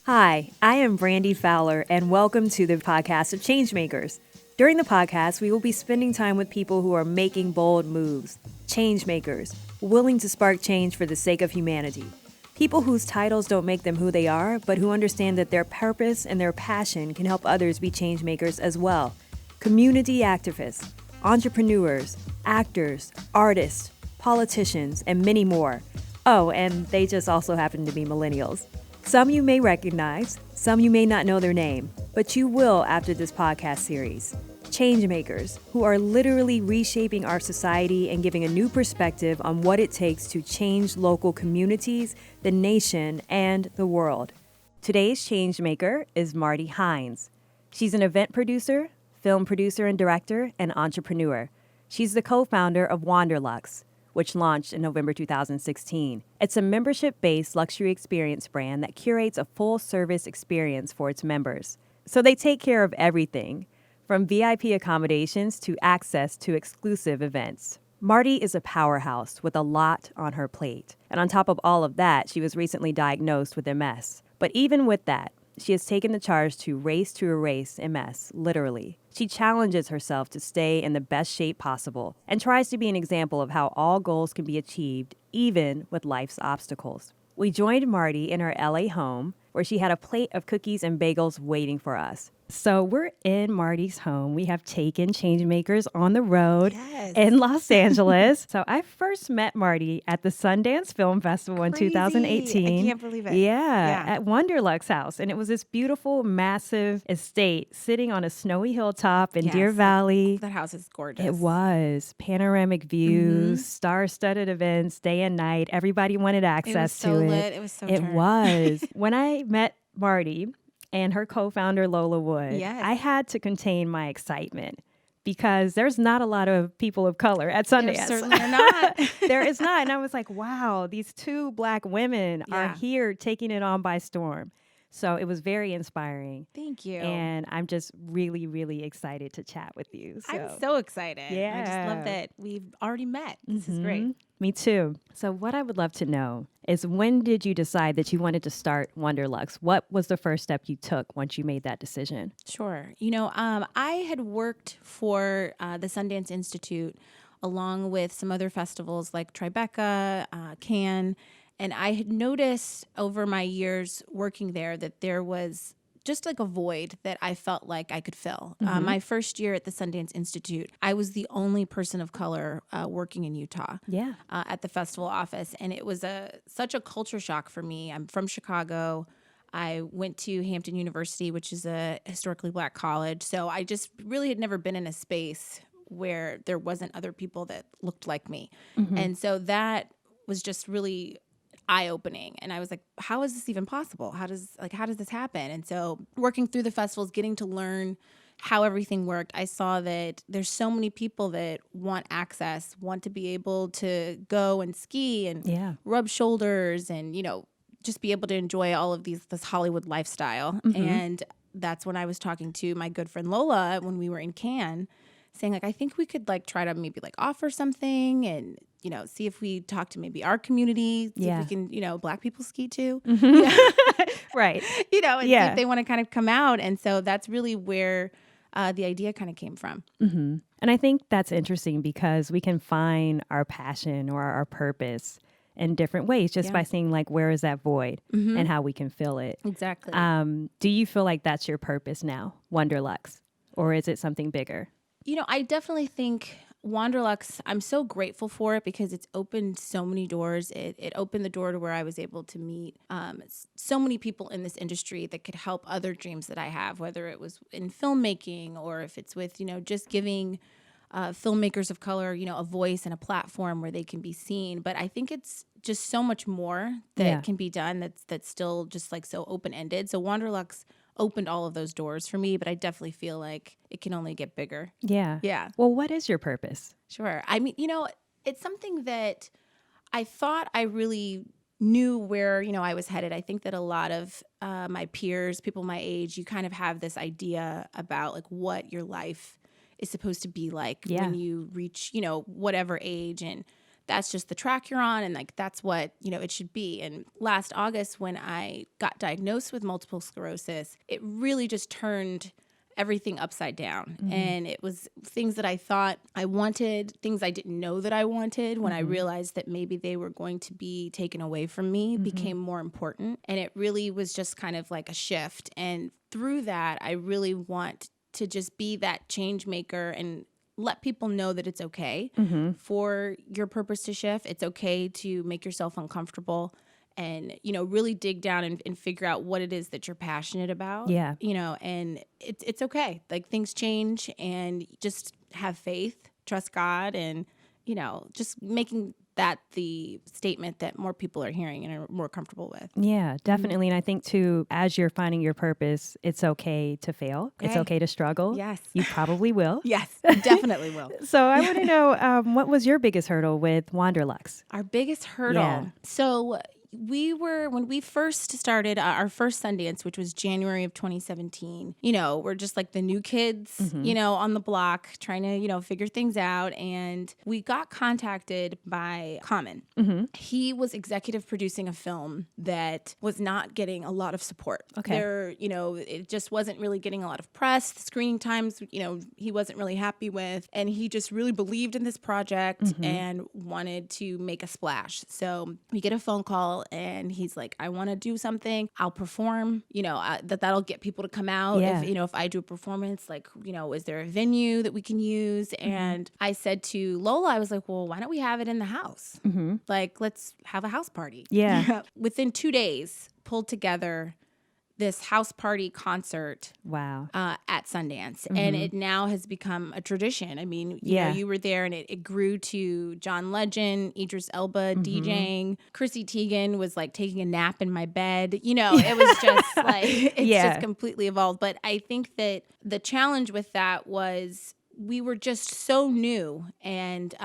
Hi, I am Brandy Fowler, and welcome to the podcast of Changemakers. During the podcast, we will be spending time with people who are making bold moves, changemakers, willing to spark change for the sake of humanity. People whose titles don't make them who they are, but who understand that their purpose and their passion can help others be changemakers as well. Community activists, entrepreneurs, actors, artists, politicians, and many more. Oh, and they just also happen to be millennials. Some you may recognize, some you may not know their name, but you will after this podcast series. Changemakers, who are literally reshaping our society and giving a new perspective on what it takes to change local communities, the nation, and the world. Today's changemaker is MARTI HINES. She's an event producer, film producer and director, and entrepreneur. She's the co-founder of Wanderlux, which launched in November 2016. It's a membership-based luxury experience brand that curates a full-service experience for its members. So they take care of everything, from VIP accommodations to access to exclusive events. MARTI is a powerhouse with a lot on her plate. And on top of all of that, she was recently diagnosed with MS. But even with that, she has taken the charge to race to erase MS, literally. She challenges herself to stay in the best shape possible and tries to be an example of how all goals can be achieved, even with life's obstacles. We joined MARTI in her LA home, where she had a plate of cookies and bagels waiting for us. So we're in MARTI's home. We have taken Changemakers on the road in Los Angeles. So I first met MARTI at the Sundance Film Festival in 2018. I can't believe it. Yeah, at Wanderlux house. And it was this beautiful, massive estate sitting on a snowy hilltop in Deer Valley. That house is gorgeous. It was. Panoramic views, star-studded events, day and night. Everybody wanted access to it. It was so lit. It was so It turned. was. When I met MARTI and her co-founder Lola Wood, Yes. I had to contain my excitement because there's not a lot of people of color at Sundance. There certainly are not. There is not. And I was like, wow, these two Black women are here taking it on by storm. So it was very inspiring. Thank you. And I'm just really, really excited to chat with you. I'm so excited. Yeah. I just love that we've already met. This is great. Me too. So what I would love to know is, when did you decide that you wanted to start Wanderlux? What was the first step you took once you made that decision? Sure. I had worked for the Sundance Institute along with some other festivals like Tribeca, Cannes, and I had noticed over my years working there that there was just like a void that I felt like I could fill. My first year at the Sundance Institute, I was the only person of color working in Utah at the festival office. And it was such a culture shock for me. I'm from Chicago. I went to Hampton University, which is a historically Black college. So I just really had never been in a space where there wasn't other people that looked like me. And so that was just really eye-opening. And I was like, how is this even possible? How does this happen? And so working through the festivals, getting to learn how everything worked, I saw that there's so many people that want access, want to be able to go and ski and rub shoulders and, just be able to enjoy all of this Hollywood lifestyle. And that's when I was talking to my good friend Lola when we were in Cannes, saying like, I think we could try to maybe offer something and, see if we talk to maybe our community, see if we can, Black people ski too. Right. And see if they want to kind of come out. And so that's really where the idea kind of came from. And I think that's interesting because we can find our passion or our purpose in different ways just by seeing where is that void and how we can fill it. Exactly. Do you feel like that's your purpose now, Wanderlux, or is it something bigger? I definitely think Wanderlux, I'm so grateful for it because it's opened so many doors. It opened the door to where I was able to meet so many people in this industry that could help other dreams that I have, whether it was in filmmaking or if it's with, just giving filmmakers of color, a voice and a platform where they can be seen. But I think it's just so much more that can be done that's still just so open-ended. So Wanderlux opened all of those doors for me, but I definitely feel like it can only get bigger. Yeah. Yeah. Well, what is your purpose? Sure. I mean, it's something that I thought I really knew where, I was headed. I think that a lot of my peers, people my age, you kind of have this idea about what your life is supposed to be like when you reach, whatever age. And that's just the track you're on. And like, that's what, it should be. And last August, when I got diagnosed with multiple sclerosis, it really just turned everything upside down. And it was things that I thought I wanted, things I didn't know that I wanted, when I realized that maybe they were going to be taken away from me, became more important. And it really was just kind of like a shift. And through that, I really want to just be that change maker and let people know that it's okay for your purpose to shift. It's okay to make yourself uncomfortable and, really dig down and figure out what it is that you're passionate about. Yeah. And it's okay. Like, things change, and just have faith, trust God, and, just making that the statement that more people are hearing and are more comfortable with. Yeah, definitely. And I think too, as you're finding your purpose, it's okay to fail. Okay. It's okay to struggle. Yes. You probably will. Yes, definitely will. So I want to know, what was your biggest hurdle with Wanderlux? Our biggest hurdle. Yeah. So when we first started our first Sundance, which was January of 2017, we're just like the new kids, on the block trying to, figure things out. And we got contacted by Common. He was executive producing a film that was not getting a lot of support. Okay. It just wasn't really getting a lot of press. The screening times, he wasn't really happy with. And he just really believed in this project and wanted to make a splash. So we get a phone call, and he's like, I want to do something. I'll perform, that'll get people to come out. Yeah. If I do a performance, like, is there a venue that we can use? And I said to Lola, I was like, well, why don't we have it in the house? Like, let's have a house party. Yeah. Within 2 days, pulled together this house party concert. Wow. At Sundance. And it now has become a tradition. I mean, Yeah. you were there, and it grew to John Legend, Idris Elba DJing. Chrissy Teigen was like taking a nap in my bed. It was just like, it's just completely evolved. But I think that the challenge with that was we were just so new, and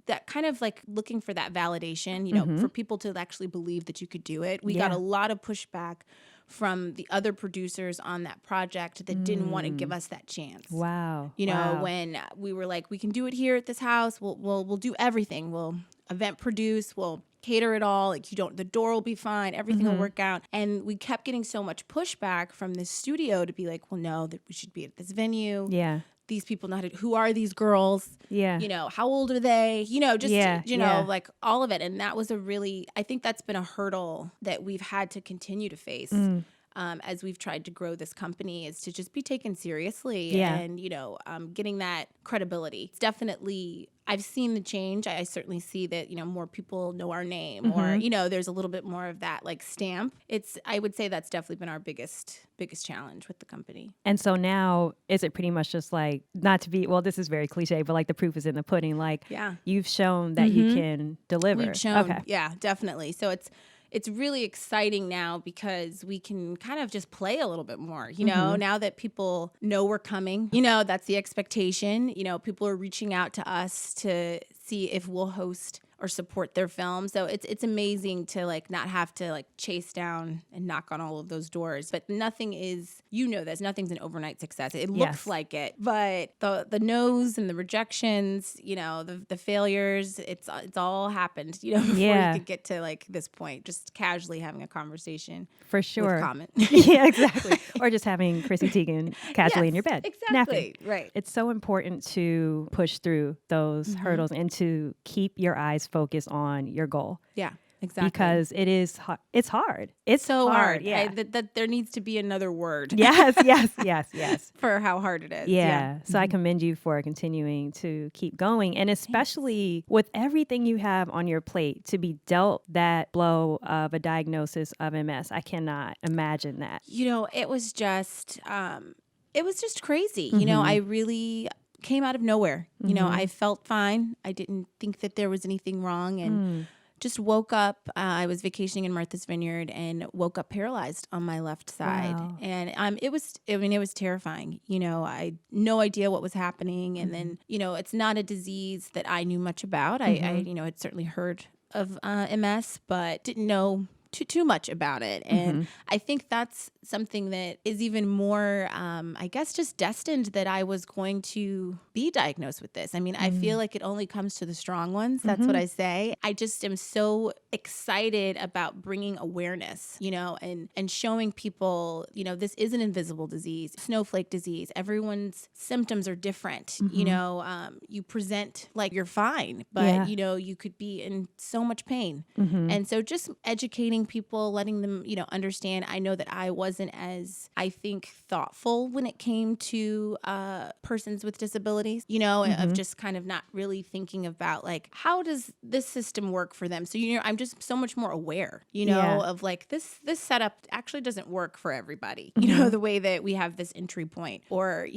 that kind of like looking for that validation, for people to actually believe that you could do it. We got a lot of pushback from the other producers on that project that didn't want to give us that chance. Wow. When we were like, we can do it here at this house. We'll do everything. We'll event produce. We'll cater it all. Like, the door will be fine. Everything will work out. And we kept getting so much pushback from the studio to be like, well, no, that we should be at this venue. Yeah. These people know who are these girls? Yeah. How old are they? Like all of it. And that was I think that's been a hurdle that we've had to continue to face as we've tried to grow this company, is to just be taken seriously and, getting that credibility. It's definitely, I've seen the change. I certainly see that, more people know our name or, there's a little bit more of that like stamp. I would say that's definitely been our biggest challenge with the company. And so now, is it pretty much just like, not to be, well, this is very cliche, but like the proof is in the pudding. Like, you've shown that you can deliver. We've shown, yeah, definitely. So it's really exciting now because we can kind of just play a little bit more, now that people know we're coming, that's the expectation. People are reaching out to us to see if we'll host or support their film. So it's amazing to like not have to like chase down and knock on all of those doors. But nothing is, nothing's an overnight success. It looks like it, but the no's and the rejections, the failures, it's all happened, before you could get to like this point, just casually having a conversation. For sure. With comment. Yeah, exactly. Or just having Chrissy Teigen casually in your bed. Exactly. Napping. Right. It's so important to push through those hurdles and to keep your eyes focused on your goal. Yeah. Exactly. Because it's hard. It's so hard. Yeah. That there needs to be another word. Yes. For how hard it is. Yeah. So I commend you for continuing to keep going. And especially with everything you have on your plate, to be dealt that blow of a diagnosis of MS. I cannot imagine that. It was just crazy. I really came out of nowhere. I felt fine. I didn't think that there was anything wrong, and just woke up. I was vacationing in Martha's Vineyard and woke up paralyzed on my left side. Wow. And it was terrifying. I had no idea what was happening. And then, it's not a disease that I knew much about. I had certainly heard of MS, but didn't know too much about it. And I think that's something that is even more, I guess, just destined that I was going to be diagnosed with this. I mean, I feel like it only comes to the strong ones. That's what I say. I just am so excited about bringing awareness, and showing people, this is an invisible disease, snowflake disease. Everyone's symptoms are different. You present like you're fine, but you could be in so much pain. And so just educating people, letting them, understand. I know that I wasn't as, I think, thoughtful when it came to persons with disabilities, of just kind of not really thinking about like, how does this system work for them? So, I'm just so much more aware, of like this setup actually doesn't work for everybody, the way that we have this entry point or,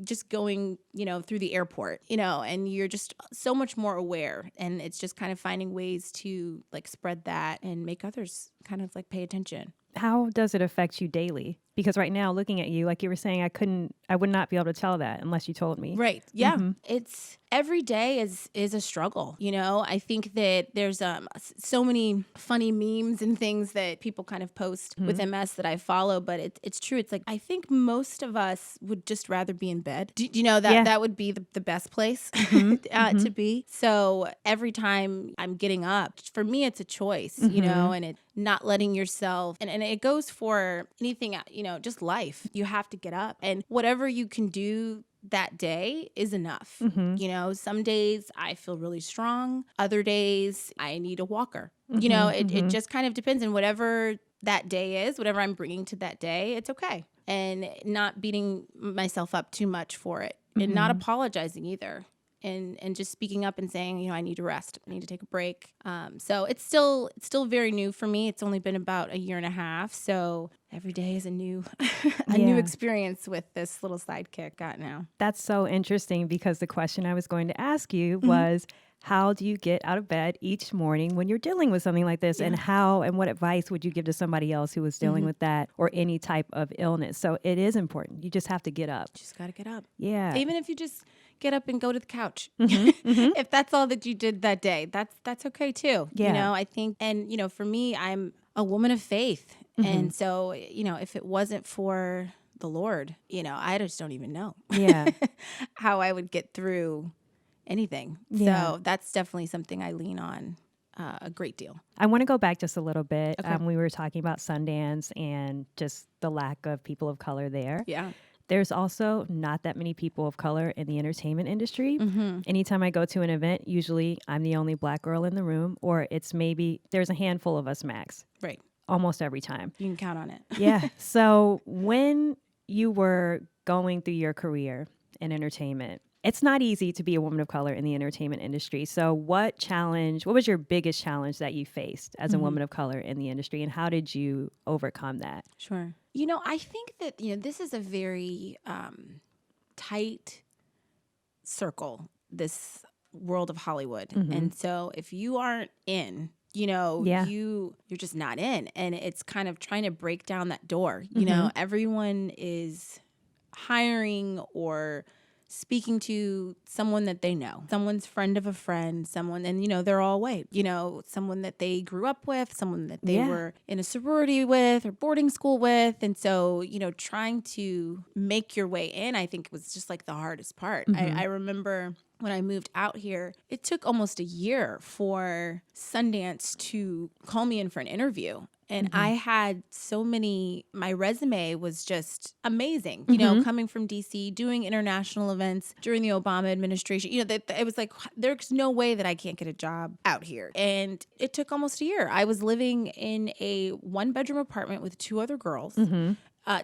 just going, through the airport, and you're just so much more aware. And it's just kind of finding ways to like spread that and make others kind of like pay attention. How does it affect you daily? Because right now, looking at you, like you were saying, I would not be able to tell that unless you told me. Right. Yeah. It's every day is a struggle. I think that there's so many funny memes and things that people kind of post with MS that I follow, but it's true. It's like, I think most of us would just rather be in bed. Do you know that that would be the best place to be? So every time I'm getting up, for me, it's a choice, and it's not letting yourself, and it goes for anything, just life. You have to get up, and whatever you can do that day is enough. Some days I feel really strong. Other days I need a walker. It just kind of depends on whatever that day is, whatever I'm bringing to that day, it's okay. And not beating myself up too much for it and not apologizing either. And just speaking up and saying, I need to rest. I need to take a break. So it's still very new for me. It's only been about a year and a half. So every day is a new new experience with this little sidekick got now. That's so interesting because the question I was going to ask you was, how do you get out of bed each morning when you're dealing with something like this? And what advice would you give to somebody else who was dealing with that or any type of illness? So it is important. You just have to get up. You just got to get up. Yeah. Even if you just get up and go to the couch. If that's all that you did that day, that's okay too. Yeah. I think, and for me, I'm a woman of faith. And so, if it wasn't for the Lord, I just don't even know how I would get through anything. So that's definitely something I lean on a great deal. I want to go back just a little bit. Okay. We were talking about Sundance and just the lack of people of color there. Yeah. There's also not that many people of color in the entertainment industry. Anytime I go to an event, usually I'm the only Black girl in the room, or it's maybe there's a handful of us max. Right. Almost every time. You can count on it. Yeah. So when you were going through your career in entertainment, it's not easy to be a woman of color in the entertainment industry. So what was your biggest challenge that you faced as a woman of color in the industry, and how did you overcome that? Sure. I think that, this is a very tight circle, this world of Hollywood. And so if you aren't in, you're just not in. And it's kind of trying to break down that door. Everyone is hiring or speaking to someone that they know, someone's friend of a friend, someone, and they're all white, someone that they grew up with, someone that they were in a sorority with or boarding school with. And so, trying to make your way in, I think was just like the hardest part. I remember when I moved out here, it took almost a year for Sundance to call me in for an interview. And I had my resume was just amazing, coming from DC, doing international events during the Obama administration, it was like, there's no way that I can't get a job out here. And it took almost a year. I was living in a 1-bedroom apartment with 2 other girls.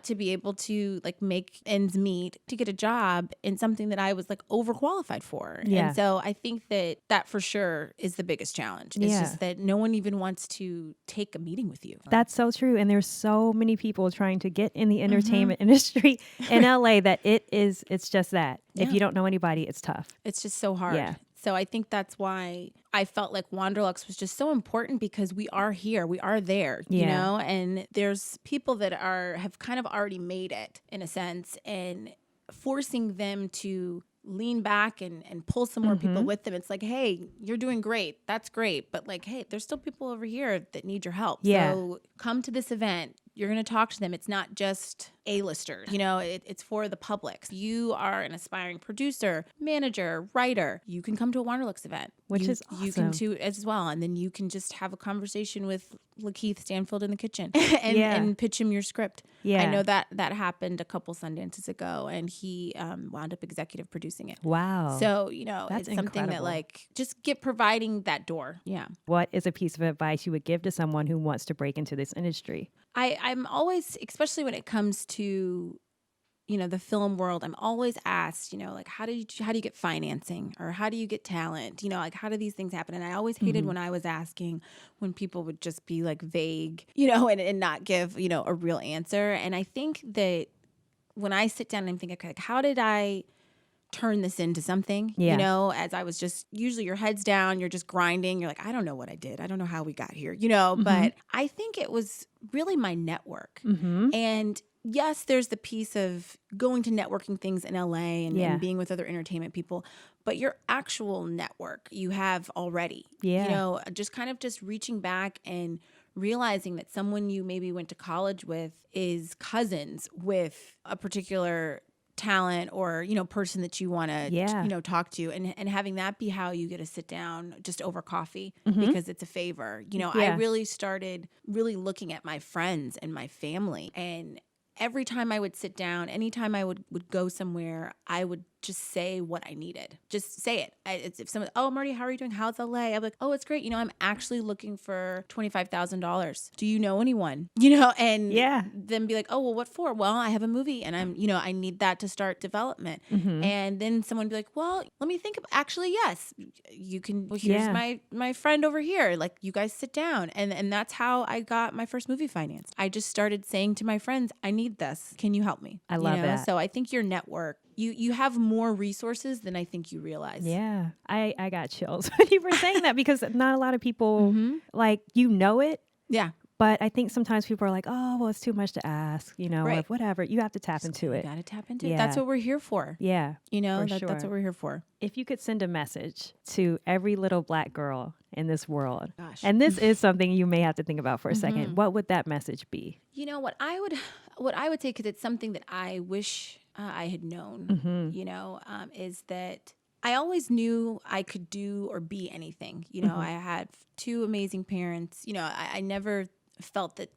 To be able to like make ends meet to get a job in something that I was like overqualified for. And so I think that for sure is the biggest challenge. It's just that no one even wants to take a meeting with you. That's so true. And there's so many people trying to get in the entertainment industry in LA that it's just that. If you don't know anybody, it's tough. It's just so hard. Yeah. So I think that's why I felt like Wanderlux was just so important, because we are here, we are there, and there's people that have kind of already made it in a sense, and forcing them to lean back and pull some more people with them. It's like, hey, you're doing great. That's great. But like, hey, there's still people over here that need your help. Yeah. So come to this event. You're going to talk to them. It's not just A-listers. It's for the public. You are an aspiring producer, manager, writer. You can come to a Wanderlux event. Which is awesome. You can too as well. And then you can just have a conversation with Lakeith Stanfield in the kitchen and pitch him your script. Yeah. I know that happened a couple Sundances ago, and he wound up executive producing it. Wow. So, That's it's something incredible. that just providing that door. Yeah. What is a piece of advice you would give to someone who wants to break into this industry? I'm always, especially when it comes to, the film world, I'm always asked, how do you get financing, or how do you get talent? How do these things happen? And I always hated when I was asking, when people would just be like vague, and not give, a real answer. And I think that when I sit down and I'm thinking, like, how did I turn this into something, as I was just, usually your head's down, you're just grinding. You're like, I don't know what I did. I don't know how we got here, but I think it was really my network. And yes, there's the piece of going to networking things in LA and being with other entertainment people, but your actual network you have already, just kind of just reaching back and realizing that someone you maybe went to college with is cousins with a particular talent or, person that you want to, talk to, and having that be how you get to sit down just over coffee because it's a favor. I really started really looking at my friends and my family, and every time I would sit down, anytime I would go somewhere, I would just say what I needed. Just say it. If someone, oh, Marty, how are you doing? How's LA? I'm like, oh, it's great. I'm actually looking for $25,000. Do you know anyone? And then be like, oh, well, what for? Well, I have a movie and I need that to start development. And then someone would be like, well, let me think. Actually, yes, you can. Well, here's my friend over here. Like, you guys sit down. And that's how I got my first movie financed. I just started saying to my friends, I need this. Can you help me? I love that. So I think your network, you have more resources than I think you realize. Yeah. I got chills when you were saying that, because not a lot of people like, it. Yeah. But I think sometimes people are like, oh, well, it's too much to ask, right. or whatever. You have to tap into it. You got to tap into it. That's what we're here for. Yeah. That's what we're here for. If you could send a message to every little Black girl in this world, Gosh. and this is something you may have to think about for a second, what would that message be? What I would say, because it's something that I wish I had known, is that I always knew I could do or be anything. I had two amazing parents. I never felt that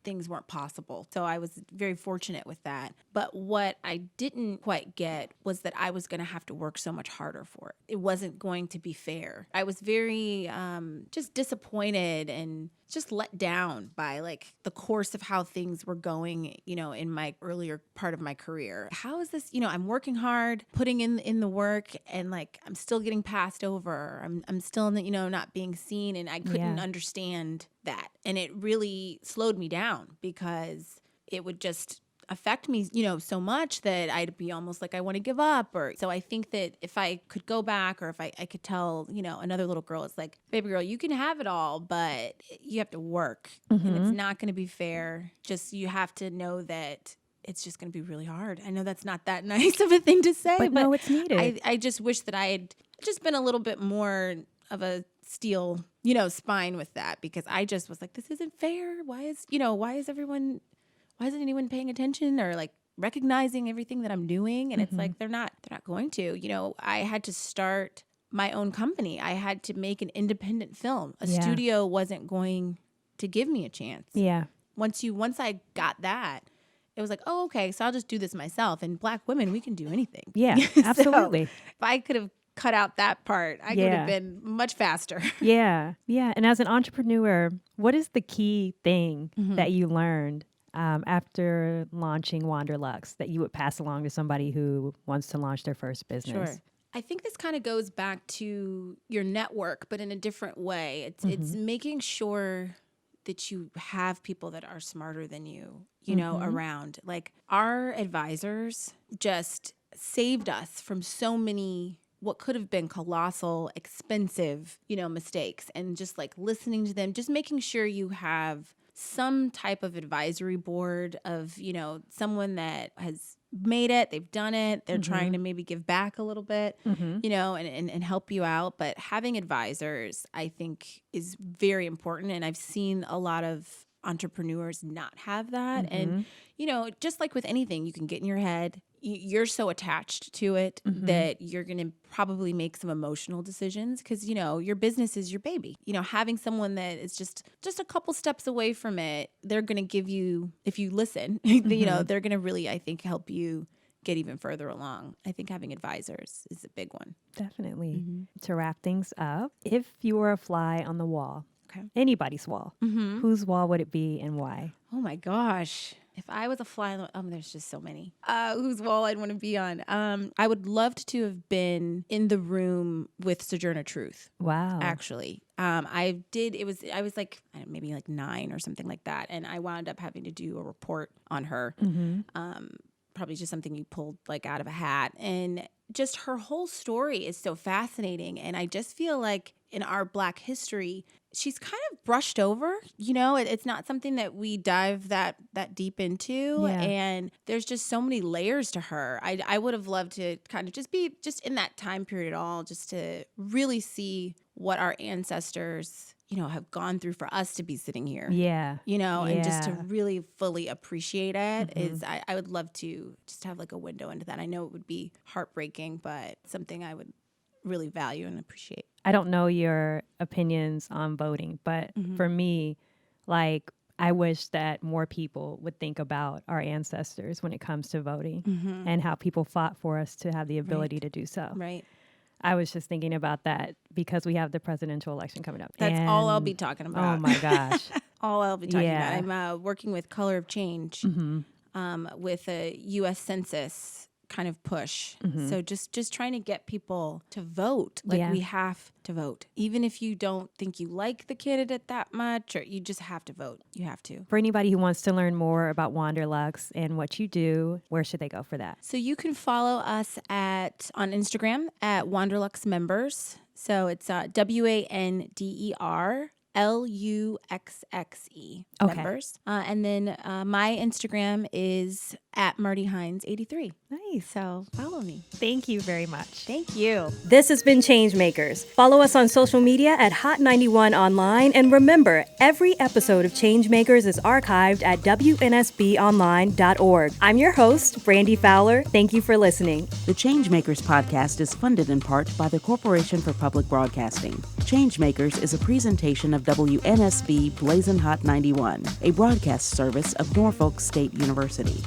things weren't possible. So I was very fortunate with that. But what I didn't quite get was that I was going to have to work so much harder for it. It wasn't going to be fair. I was very just disappointed and just let down by like the course of how things were going, in my earlier part of my career. How is this, I'm working hard, putting in the work, and like I'm still getting passed over. I'm still not being seen, and I couldn't understand that. And it really slowed me down because it would just affect me, so much that I'd be almost like I want to give up. Or so I think that if I could go back, or if I could tell, another little girl, it's like, baby girl, you can have it all, but you have to work, and it's not going to be fair. Just, you have to know that it's just going to be really hard. I know that's not that nice of a thing to say, but no, it's needed. I just wish that I had just been a little bit more of a steel, spine with that, because I just was like, this isn't fair. Why isn't anyone paying attention or like recognizing everything that I'm doing? And it's like, they're not going to. I had to start my own company. I had to make an independent film. A studio wasn't going to give me a chance. Yeah. Once I got that, it was like, oh, okay, so I'll just do this myself. And Black women, we can do anything. Yeah, absolutely. So if I could have cut out that part, I could have been much faster. Yeah. And as an entrepreneur, what is the key thing that you learned after launching Wanderlux that you would pass along to somebody who wants to launch their first business? Sure. I think this kind of goes back to your network, but in a different way. It's making sure that you have people that are smarter than you, around. Like, our advisors just saved us from so many what could have been colossal, expensive, mistakes. And just like listening to them, just making sure you have some type of advisory board of, someone that has made it, they've done it, they're trying to maybe give back a little bit, and help you out. But having advisors, I think, is very important. And I've seen a lot of entrepreneurs not have that. And, just like with anything, you can get in your head. You're so attached to it that you're going to probably make some emotional decisions because, your business is your baby. Having someone that is just a couple steps away from it, they're going to give you, if you listen, they're going to really, I think, help you get even further along. I think having advisors is a big one. Definitely. To wrap things up, if you were a fly on the wall, anybody's wall, whose wall would it be and why? Oh my gosh. If I was a fly on the there's just so many. Whose wall I'd want to be on. I would love to have been in the room with Sojourner Truth. Wow. Actually. I was like maybe like 9 or something like that. And I wound up having to do a report on her. Probably just something you pulled like out of a hat. And just her whole story is so fascinating. And I just feel like in our Black history, she's kind of brushed over, it's not something that we dive that deep into. Yeah. And there's just so many layers to her. I would have loved to kind of just be just in that time period at all, just to really see what our ancestors, have gone through for us to be sitting here. Yeah. And just to really fully appreciate it is, I would love to just have like a window into that. I know it would be heartbreaking, but something I would really value and appreciate. I don't know your opinions on voting, but for me, like, I wish that more people would think about our ancestors when it comes to voting and how people fought for us to have the ability to do so. Right. I was just thinking about that because we have the presidential election coming up. That's all I'll be talking about. Oh my gosh. All I'll be talking about. I'm working with Color of Change with a U.S. Census kind of push. So just trying to get people to vote. Like we have to vote. Even if you don't think you like the candidate that much, or you just have to vote. You have to. For anybody who wants to learn more about Wanderlux and what you do, where should they go for that? So you can follow us on Instagram at Wanderlux Members. So it's WANDER LUXXE members. And then my Instagram is at MARTI HINES 83. Nice. So follow me. Thank you very much. Thank you. This has been Changemakers. Follow us on social media at Hot91 Online. And remember, every episode of Changemakers is archived at WNSBonline.org. I'm your host, Brandy Fowler. Thank you for listening. The Changemakers podcast is funded in part by the Corporation for Public Broadcasting. Changemakers is a presentation of WNSB Blazin' Hot 91, a broadcast service of Norfolk State University.